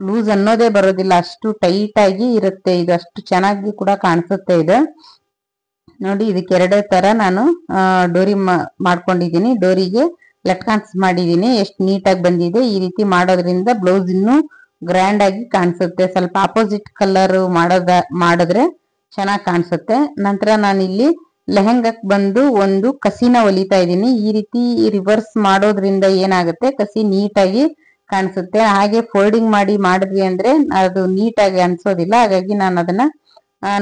ಲೂಸ್ ಅನ್ನೋದೇ ಬರೋದಿಲ್ಲ, ಅಷ್ಟು ಟೈಟ್ ಆಗಿ ಇರುತ್ತೆ. ಇದು ಅಷ್ಟು ಚೆನ್ನಾಗಿ ಕೂಡ ಕಾಣಿಸುತ್ತೆ. ಇದು ನೋಡಿ ಇದಕ್ಕೆ 2 ತರ ನಾನು ಡೋರಿ ಮಾಡ್ಕೊಂಡಿದ್ದೀನಿ. ಡೋರಿಗೆ ಲಟ್ಕಾನ್ಸ್ ಮಾಡಿದೀನಿ. ಎಷ್ಟು ನೀಟಾಗಿ ಬಂದಿದೆ. ಈ ರೀತಿ ಮಾಡೋದ್ರಿಂದ ಬ್ಲೌಸ್ ಇನ್ನೂ ಗ್ರ್ಯಾಂಡ್ ಆಗಿ ಕಾಣಿಸುತ್ತೆ. ಸ್ವಲ್ಪ ಅಪೋಸಿಟ್ ಕಲರ್ ಮಾಡಿದ್ರೆ ಚೆನ್ನಾಗಿ ಕಾಣಿಸುತ್ತೆ. ನಂತರ ನಾನು ಇಲ್ಲಿ ಲೆಹಂಗಕ್ ಬಂದು ಒಂದು ಕಸಿನ ಹೊಲಿತಾ ಇದ್ದೀನಿ. ಈ ರೀತಿ ರಿವರ್ಸ್ ಮಾಡೋದ್ರಿಂದ ಏನಾಗುತ್ತೆ, ಕಸಿ ನೀಟಾಗಿ ಕಾಣಿಸುತ್ತೆ. ಹಾಗೆ ಫೋಲ್ಡಿಂಗ್ ಮಾಡಿದ್ವಿ ಅಂದ್ರೆ ಅದು ನೀಟಾಗಿ ಅನ್ಸೋದಿಲ್ಲ. ಹಾಗಾಗಿ ನಾನು ಅದನ್ನ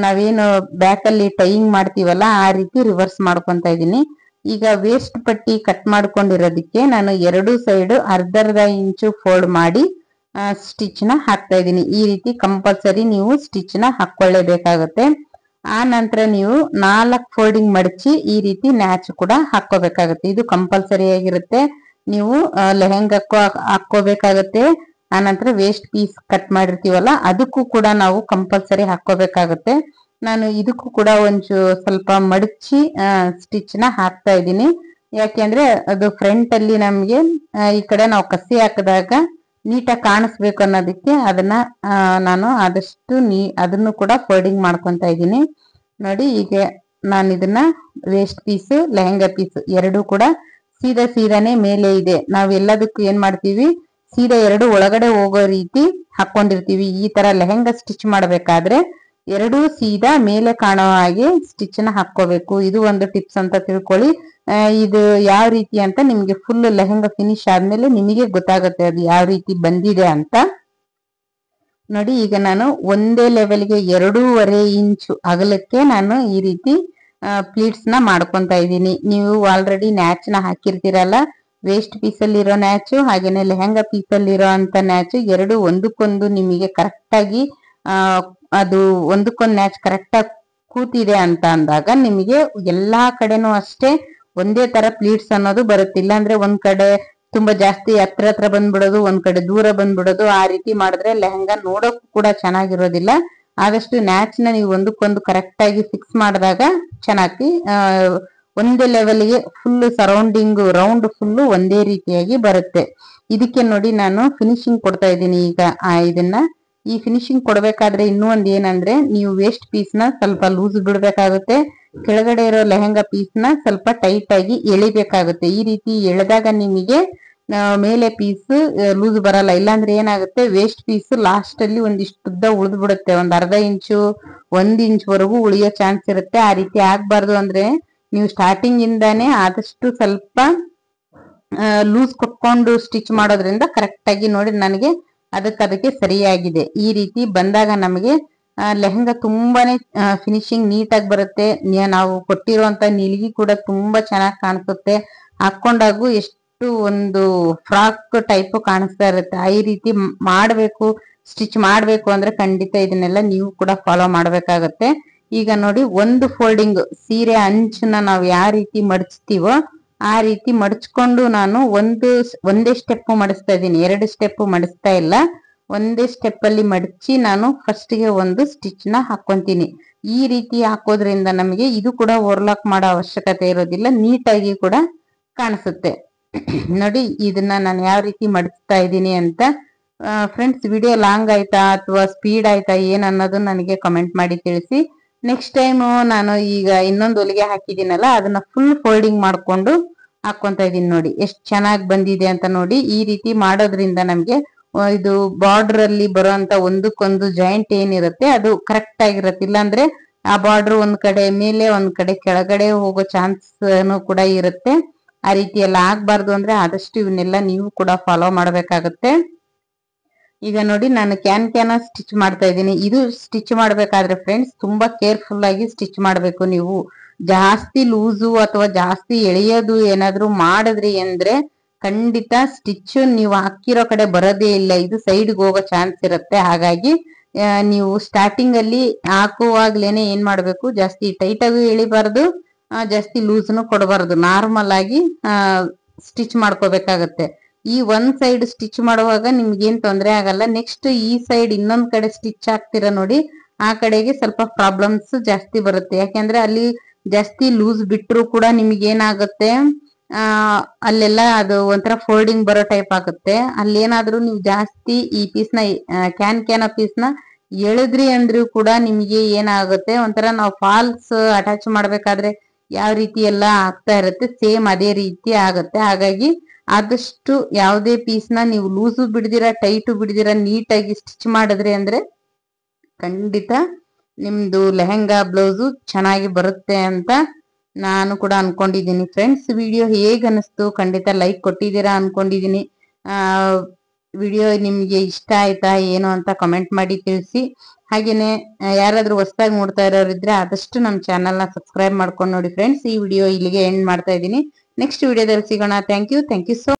ನಾವೇನು ಬ್ಯಾಕ್ ಅಲ್ಲಿ ಟೈಯಿಂಗ್ ಮಾಡ್ತೀವಲ್ಲ ಆ ರೀತಿ ರಿವರ್ಸ್ ಮಾಡ್ಕೊಂತ ಇದ್ದೀನಿ. ಈಗ ವೇಸ್ಟ್ ಪಟ್ಟಿ ಕಟ್ ಮಾಡ್ಕೊಂಡಿರೋದಕ್ಕೆ ನಾನು 2 ಸೈಡ್ ಅರ್ಧ ಇಂಚು ಫೋಲ್ಡ್ ಮಾಡಿ ಸ್ಟಿಚ್ ನ ಹಾಕ್ತಾ ಇದ್ದೀನಿ. ಈ ರೀತಿ ಕಂಪಲ್ಸರಿ ನೀವು ಸ್ಟಿಚ್ ನ ಹಾಕೊಳ್ಳೇಬೇಕಾಗುತ್ತೆ. ಆ ನಂತರ ನೀವು 4 ಫೋಲ್ಡಿಂಗ್ ಮಡಚಿ ಈ ರೀತಿ ನ್ಯಾಚ್ ಕೂಡ ಹಾಕೋಬೇಕಾಗುತ್ತೆ. ಇದು ಕಂಪಲ್ಸರಿ ಆಗಿರುತ್ತೆ. ನೀವು ಲೆಹಂಗಕ್ಕೂ ಹಾಕೋಬೇಕಾಗತ್ತೆ. ಆ ನಂತರ ವೇಸ್ಟ್ ಪೀಸ್ ಕಟ್ ಮಾಡಿರ್ತೀವಲ್ಲ ಅದಕ್ಕೂ ಕೂಡ ನಾವು ಕಂಪಲ್ಸರಿ ಹಾಕೋಬೇಕಾಗುತ್ತೆ. ನಾನು ಇದಕ್ಕೂ ಕೂಡ ಸ್ವಲ್ಪ ಮಡಚಿ ಸ್ಟಿಚ್ ನ ಹಾಕ್ತಾ ಇದ್ದೀನಿ. ಯಾಕೆಂದ್ರೆ ಅದು ಫ್ರಂಟ್ ಅಲ್ಲಿ ನಮ್ಗೆ ಈ ಕಡೆ ನಾವು ಕಸಿ ಹಾಕಿದಾಗ ನೀಟಾಗಿ ಕಾಣಿಸ್ಬೇಕು ಅನ್ನೋದಕ್ಕೆ ಅದನ್ನ ನಾನು ಆದಷ್ಟು ಅದನ್ನು ಕೂಡ ಫೋಲ್ಡಿಂಗ್ ಮಾಡ್ಕೊಂತ ಇದ್ದೀನಿ. ನೋಡಿ ಈಗ ನಾನು ಇದನ್ನ ವೇಸ್ಟ್ ಪೀಸ್ ಲೆಹಂಗಾ ಪೀಸ್ ಎರಡು ಕೂಡ ಸೀದಾನೇ ಮೇಲೆ ಇದೆ. ನಾವ್ ಎಲ್ಲದಕ್ಕೂ ಏನ್ ಮಾಡ್ತೀವಿ, ಸೀದಾ 2 ಒಳಗಡೆ ಹೋಗೋ ರೀತಿ ಹಾಕೊಂಡಿರ್ತೀವಿ. ಈ ತರ ಲೆಹಂಗಾ ಸ್ಟಿಚ್ ಮಾಡ್ಬೇಕಾದ್ರೆ 2 ಸೀದಾ ಮೇಲೆ ಕಾಣೋ ಹಾಗೆ ಸ್ಟಿಚ್ ನ ಹಾಕೋಬೇಕು. ಇದು ಒಂದು ಟಿಪ್ಸ್ ಅಂತ ತಿಳ್ಕೊಳ್ಳಿ. ಇದು ಯಾವ ರೀತಿ ಅಂತ ನಿಮ್ಗೆ ಫುಲ್ ಲೆಹಂಗಾ ಫಿನಿಶ್ ಆದ್ಮೇಲೆ ನಿಮಗೆ ಗೊತ್ತಾಗುತ್ತೆ ಅದು ಯಾವ ರೀತಿ ಬಂದಿದೆ ಅಂತ. ನೋಡಿ ಈಗ ನಾನು ಒಂದೇ ಲೆವೆಲ್ಗೆ 2.5 ಇಂಚು ಅಗಲಕ್ಕೆ ನಾನು ಈ ರೀತಿ ಪ್ಲೀಟ್ಸ್ ನ ಮಾಡ್ಕೊಂತ ಇದೀನಿ. ನೀವು ಆಲ್ರೆಡಿ ನ್ಯಾಚ್ ನ ಹಾಕಿರ್ತೀರಲ್ಲ, ವೇಸ್ಟ್ ಪೀಸ್ ಅಲ್ಲಿ ಇರೋ ನ್ಯಾಚು ಹಾಗೇನೆ ಲೆಹಂಗಾ ಪೀಸ್ ಅಲ್ಲಿ ಇರೋ ಅಂತ ನ್ಯಾಚು ಎರಡು ಒಂದಕ್ಕೊಂದು ನಿಮಗೆ ಕರೆಕ್ಟ್ ಆಗಿ ಅದು ಒಂದಕ್ಕೊಂದು ನ್ಯಾಚ್ ಕರೆಕ್ಟ್ ಆಗಿ ಕೂತಿದೆ ಅಂತ ಅಂದಾಗ ನಿಮಗೆ ಎಲ್ಲಾ ಕಡೆನೂ ಅಷ್ಟೇ ಒಂದೇ ತರ ಪ್ಲೀಟ್ಸ್ ಅನ್ನೋದು ಬರುತ್ತೆ. ಇಲ್ಲಾಂದ್ರೆ ಒಂದ್ ಕಡೆ ತುಂಬಾ ಜಾಸ್ತಿ ಹತ್ರ ಬಂದ್ಬಿಡೋದು, ಒಂದ್ ಕಡೆ ದೂರ ಬಂದ್ಬಿಡೋದು, ಆ ರೀತಿ ಮಾಡಿದ್ರೆ ಲೆಹಂಗಾ ನೋಡೋಕ್ ಕೂಡ ಚೆನ್ನಾಗಿರೋದಿಲ್ಲ. ಆದಷ್ಟು ನ್ಯಾಚ್ ನ ನೀವು ಒಂದಕ್ಕೊಂದು ಕರೆಕ್ಟ್ ಆಗಿ ಫಿಕ್ಸ್ ಮಾಡಿದಾಗ ಚೆನ್ನಾಗಿ ಒಂದೇ ಲೆವೆಲ್ಗೆ ಫುಲ್ ಸರೌಂಡಿಂಗ್ ರೌಂಡ್ ಫುಲ್ ಒಂದೇ ರೀತಿಯಾಗಿ ಬರುತ್ತೆ. ಇದಕ್ಕೆ ನೋಡಿ ನಾನು ಫಿನಿಶಿಂಗ್ ಕೊಡ್ತಾ ಇದ್ದೀನಿ ಈಗ. ಇದನ್ನ ಈ ಫಿನಿಶಿಂಗ್ ಕೊಡ್ಬೇಕಾದ್ರೆ ಇನ್ನೂ ಒಂದ್ ಏನಂದ್ರೆ, ನೀವು ವೇಸ್ಟ್ ಪೀಸ್ ನ ಸ್ವಲ್ಪ ಲೂಸ್ ಬಿಡ್ಬೇಕಾಗುತ್ತೆ, ಕೆಳಗಡೆ ಇರೋ ಲೆಹಂಗಾ ಪೀಸ್ ನ ಸ್ವಲ್ಪ ಟೈಟ್ ಆಗಿ ಎಳಿಬೇಕಾಗುತ್ತೆ. ಈ ರೀತಿ ಎಳೆದಾಗ ನಿಮಗೆ ಮೇಲೆ ಪೀಸ್ ಲೂಸ್ ಬರಲ್ಲ. ಇಲ್ಲಾಂದ್ರೆ ಏನಾಗುತ್ತೆ, ವೇಸ್ಟ್ ಪೀಸ್ ಲಾಸ್ಟ್ ಅಲ್ಲಿ ಒಂದಿಷ್ಟು ಉದ್ದ ಉಳಿದು ಬಿಡುತ್ತೆ, ಒಂದ್ ಅರ್ಧ ಇಂಚು 1 ಇಂಚ್ ವರೆಗೂ ಉಳಿಯೋ ಚಾನ್ಸ್ ಇರುತ್ತೆ. ಆ ರೀತಿ ಆಗ್ಬಾರ್ದು ಅಂದ್ರೆ ನೀವು ಸ್ಟಾರ್ಟಿಂಗ್ ಇಂದಾನೆ ಆದಷ್ಟು ಸ್ವಲ್ಪ ಲೂಸ್ ಕೊಟ್ಕೊಂಡು ಸ್ಟಿಚ್ ಮಾಡೋದ್ರಿಂದ ಕರೆಕ್ಟ್ ಆಗಿ ನೋಡಿ ನನಗೆ ಅದಕ್ಕೆ ಸರಿಯಾಗಿದೆ. ಈ ರೀತಿ ಬಂದಾಗ ನಮಗೆ ಲೆಹಂಗಾ ತುಂಬಾನೇ ಫಿನಿಶಿಂಗ್ ನೀಟಾಗಿ ಬರುತ್ತೆ. ನಾವು ಕೊಟ್ಟಿರುವಂತ ನಿಲ್ಗಿ ಕೂಡ ತುಂಬಾ ಚೆನ್ನಾಗಿ ಕಾಣಿಸುತ್ತೆ. ಹಾಕೊಂಡಾಗೂ ಎಷ್ಟು ಒಂದು ಫ್ರಾಕ್ ಟೈಪ್ ಕಾಣಿಸ್ತಾ ಇರುತ್ತೆ. ಈ ರೀತಿ ಮಾಡ್ಬೇಕು, ಸ್ಟಿಚ್ ಮಾಡ್ಬೇಕು ಅಂದ್ರೆ ಖಂಡಿತ ಇದನ್ನೆಲ್ಲ ನೀವು ಕೂಡ ಫಾಲೋ ಮಾಡ್ಬೇಕಾಗತ್ತೆ. ಈಗ ನೋಡಿ, ಒಂದು ಫೋಲ್ಡಿಂಗ್ ಸೀರೆ ಅಂಚನ್ನ ನಾವು ಯಾವ ರೀತಿ ಮಡಚ್ತೀವೋ ಆ ರೀತಿ ಮಡಚ್ಕೊಂಡು ನಾನು ಒಂದೇ ಸ್ಟೆಪ್ ಮಡಿಸ್ತಾ ಇದ್ದೀನಿ, 2 ಸ್ಟೆಪ್ ಮಡಿಸ್ತಾ ಇಲ್ಲ. ಒಂದೇ ಸ್ಟೆಪ್ ಅಲ್ಲಿ ಮಡಚಿ ನಾನು ಫಸ್ಟ್ ಗೆ ಒಂದು ಸ್ಟಿಚ್ ನ ಹಾಕೊಂತೀನಿ. ಈ ರೀತಿ ಹಾಕೋದ್ರಿಂದ ನಮಗೆ ಇದು ಕೂಡ ಓವರ್ಲಾಕ್ ಮಾಡೋ ಅವಶ್ಯಕತೆ ಇರೋದಿಲ್ಲ, ನೀಟಾಗಿ ಕೂಡ ಕಾಣಿಸುತ್ತೆ. ನೋಡಿ ಇದನ್ನ ನಾನು ಯಾವ ರೀತಿ ಮಡಿಸ್ತಾ ಇದ್ದೀನಿ ಅಂತ. ಫ್ರೆಂಡ್ಸ್, ವಿಡಿಯೋ ಲಾಂಗ್ ಆಯ್ತಾ ಅಥವಾ ಸ್ಪೀಡ್ ಆಯ್ತಾ ಏನ್ ಅನ್ನೋದು ನನಗೆ ಕಮೆಂಟ್ ಮಾಡಿ ತಿಳಿಸಿ. ನೆಕ್ಸ್ಟ್ ಟೈಮ್ ನಾನು ಈಗ ಇನ್ನೊಂದು ಹೊಲಿಗೆ ಹಾಕಿದ್ದೀನಲ್ಲ, ಅದನ್ನ ಫುಲ್ ಫೋಲ್ಡಿಂಗ್ ಮಾಡ್ಕೊಂಡು ಹಾಕೊಂತ ಇದೀನಿ. ನೋಡಿ ಎಷ್ಟು ಚೆನ್ನಾಗಿ ಬಂದಿದೆ ಅಂತ ನೋಡಿ. ಈ ರೀತಿ ಮಾಡೋದ್ರಿಂದ ನಮ್ಗೆ ಇದು ಬಾರ್ಡರ್ ಅಲ್ಲಿ ಬರುವಂತ ಒಂದಕ್ಕೊಂದು ಜಾಯಿಂಟ್ ಏನಿರುತ್ತೆ ಅದು ಕರೆಕ್ಟ್ ಆಗಿರುತ್ತೆ. ಇಲ್ಲಾಂದ್ರೆ ಆ ಬಾರ್ಡರ್ ಒಂದ್ ಕಡೆ ಮೇಲೆ ಒಂದ್ ಕಡೆ ಕೆಳಗಡೆ ಹೋಗೋ ಚಾನ್ಸ್ ಕೂಡ ಇರುತ್ತೆ. ಆ ರೀತಿ ಎಲ್ಲ ಆಗ್ಬಾರ್ದು ಅಂದ್ರೆ ಆದಷ್ಟು ಇವನ್ನೆಲ್ಲ ನೀವು ಕೂಡ ಫಾಲೋ ಮಾಡ್ಬೇಕಾಗತ್ತೆ. ಈಗ ನೋಡಿ ನಾನು ಕ್ಯಾನ್ ಸ್ಟಿಚ್ ಮಾಡ್ತಾ ಇದ್ದೀನಿ. ಇದು ಸ್ಟಿಚ್ ಮಾಡ್ಬೇಕಾದ್ರೆ ಫ್ರೆಂಡ್ಸ್ ತುಂಬಾ ಕೇರ್ಫುಲ್ ಆಗಿ ಸ್ಟಿಚ್ ಮಾಡ್ಬೇಕು. ನೀವು ಜಾಸ್ತಿ ಲೂಸು ಅಥವಾ ಜಾಸ್ತಿ ಎಳೆಯೋದು ಏನಾದ್ರು ಮಾಡಿದ್ರಿ ಅಂದ್ರೆ ಖಂಡಿತ ಸ್ಟಿಚ್ ನೀವು ಹಾಕಿರೋ ಕಡೆ ಬರೋದೇ ಇಲ್ಲ, ಇದು ಸೈಡ್ಗೆ ಹೋಗೋ ಚಾನ್ಸ್ ಇರುತ್ತೆ. ಹಾಗಾಗಿ ನೀವು ಸ್ಟಾರ್ಟಿಂಗ್ ಅಲ್ಲಿ ಹಾಕುವಾಗ್ಲೇನೆ ಏನ್ ಮಾಡ್ಬೇಕು, ಜಾಸ್ತಿ ಟೈಟ್ ಆಗಿ ಎಳಿಬಾರ್ದು, ಜಾಸ್ತಿ ಲೂಸ್ನು ಕೊಡಬಾರ್ದು, ನಾರ್ಮಲ್ ಆಗಿ ಸ್ಟಿಚ್ ಮಾಡ್ಕೋಬೇಕಾಗತ್ತೆ. ಈ ಒಂದ್ ಸೈಡ್ ಸ್ಟಿಚ್ ಮಾಡುವಾಗ ನಿಮ್ಗೆ ಏನ್ ತೊಂದರೆ ಆಗಲ್ಲ. ನೆಕ್ಸ್ಟ್ ಈ ಸೈಡ್ ಇನ್ನೊಂದ್ ಕಡೆ ಸ್ಟಿಚ್ ಹಾಕ್ತೀರಾ ನೋಡಿ, ಆ ಕಡೆಗೆ ಸ್ವಲ್ಪ ಪ್ರಾಬ್ಲಮ್ಸ್ ಜಾಸ್ತಿ ಬರುತ್ತೆ. ಯಾಕೆಂದ್ರೆ ಅಲ್ಲಿ ಜಾಸ್ತಿ ಲೂಸ್ ಬಿಟ್ರು ಕೂಡ ನಿಮ್ಗೆ ಏನಾಗುತ್ತೆ, ಅಲ್ಲೆಲ್ಲ ಅದು ಒಂಥರ ಫೋಲ್ಡಿಂಗ್ ಬರೋ ಟೈಪ್ ಆಗುತ್ತೆ. ಅಲ್ಲೇನಾದ್ರೂ ನೀವು ಜಾಸ್ತಿ ಈ ಪೀಸ್ ನ ಕ್ಯಾನ್ ಪೀಸ್ ನ ಎಳೆದ್ರಿ ಅಂದ್ರೂ ಕೂಡ ನಿಮ್ಗೆ ಏನಾಗುತ್ತೆ, ಒಂಥರ ನಾವು ಫಾಲ್ಸ್ ಅಟ್ಯಾಚ್ ಮಾಡ್ಬೇಕಾದ್ರೆ ಯಾವ ರೀತಿ ಎಲ್ಲ ಆಗ್ತಾ ಇರುತ್ತೆ ಸೇಮ್ ಅದೇ ರೀತಿ ಆಗುತ್ತೆ. ಹಾಗಾಗಿ ಆದಷ್ಟು ಯಾವುದೇ ಪೀಸ್ ನ ನೀವು ಲೂಸು ಬಿಡ್ದಿರಾ ಟೈಟು ಬಿಡ್ದಿರಾ ನೀಟಾಗಿ ಸ್ಟಿಚ್ ಮಾಡಿದ್ರಿ ಅಂದ್ರೆ ಖಂಡಿತ ನಿಮ್ದು ಲೆಹಂಗಾ ಬ್ಲೌಸು ಚೆನ್ನಾಗಿ ಬರುತ್ತೆ ಅಂತ ನಾನು ಕೂಡ ಅನ್ಕೊಂಡಿದ್ದೀನಿ. ಫ್ರೆಂಡ್ಸ್, ವಿಡಿಯೋ ಹೇಗ್ ಅನಿಸ್ತು, ಖಂಡಿತ ಲೈಕ್ ಕೊಟ್ಟಿದ್ದೀರಾ ಅನ್ಕೊಂಡಿದೀನಿ. ವಿಡಿಯೋ ನಿಮ್ಗೆ ಇಷ್ಟ ಆಯ್ತಾ ಏನು ಅಂತ ಕಮೆಂಟ್ ಮಾಡಿ ತಿಳಿಸಿ. ಹಾಗೇನೆ ಯಾರಾದ್ರೂ ಹೊಸದಾಗಿ ನೋಡ್ತಾ ಇರೋರಿದ್ರೆ ಆದಷ್ಟು ನಮ್ಮ ಚಾನಲ್ ನ ಸಬ್ಸ್ಕ್ರೈಬ್ ಮಾಡ್ಕೊಂಡು ನೋಡಿ. ಫ್ರೆಂಡ್ಸ್, ಈ ವಿಡಿಯೋ ಇಲ್ಲಿಗೆ ಎಂಡ್ ಮಾಡ್ತಾ ಇದ್ದೀನಿ. ನೆಕ್ಸ್ಟ್ ವಿಡಿಯೋದಲ್ಲಿ ಸಿಗೋಣ. Thank you so